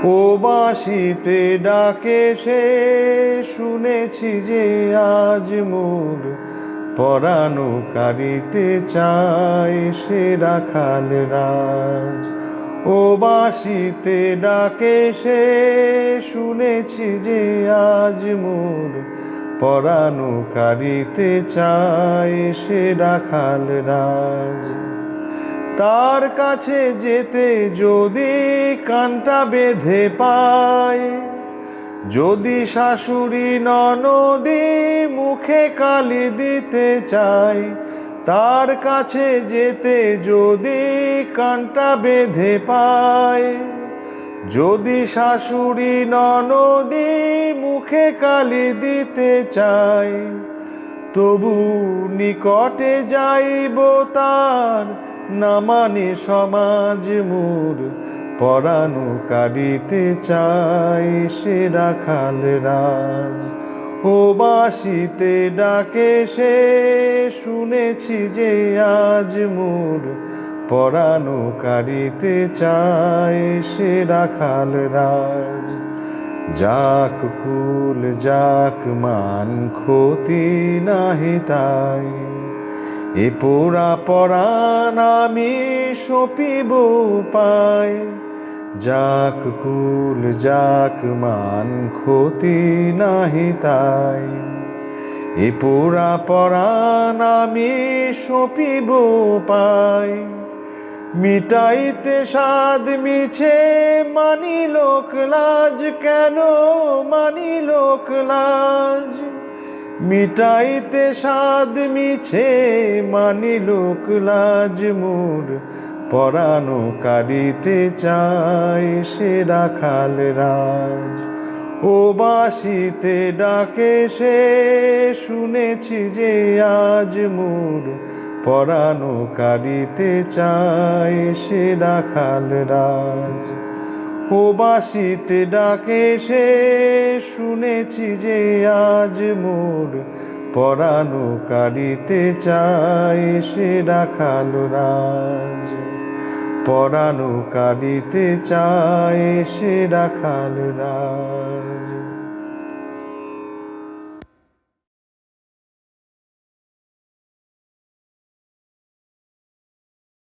ও বাঁশিতে ডাকে সে শুনেছি যে আজ মোর পরাণ কাড়িতে চায় সে রাখাল রাজ। ও বাঁশিতে ডাকে সে শুনেছি যে আজ মোর পরাণ কাড়িতে চায় সে রাখাল রাজ। তার কাছে যেতে যদি কানটা বেঁধে পায়, যদি শাশুড়ি ননদি মুখে কালি দিতে চায়, তার কাছে যেতে যদি কানটা বেঁধে পায়, যদি শাশুড়ি ননদি মুখে কালি দিতে চায়, তবু নিকটে যাইব তার না মানে সমাজ মোর পরাণ কাড়িতে চায় সে রাখাল রাজ। ও বাঁশিতে ডাকে সে শুনেছি যে আজ মোর পরাণ কাড়িতে চায় সে রাখাল রাজ। যাক কুল যাক মান ক্ষতি নাহি তাই, এ পোড়া পরাণ আমি সঁপিব পাই। যাক কুল যাক মান ক্ষতি নাহি তাই, এ পোড়া পরাণ আমি সঁপিব পাই। মিটাইতে সাধ মিছে মানি লোক লাজ, কেন মানি লোক লাজ। মিটাইতে সাধ মিছে মানি লোক লাজ, মোর পরাণ কাড়িতে চায় সে রাখাল রাজ। ও বাঁশিতে ডাকে সে শুনেছি যে আজ মোর পরাণ কাড়িতে চায় সে রাখাল রাজ। ও বাঁশিতে ডাকে সে শুনেছি যে আজ মোর পরাণ কাড়িতে চায় সে রাখাল রাজ। পরাণ কাড়িতে চায় সে রাখাল রাজ।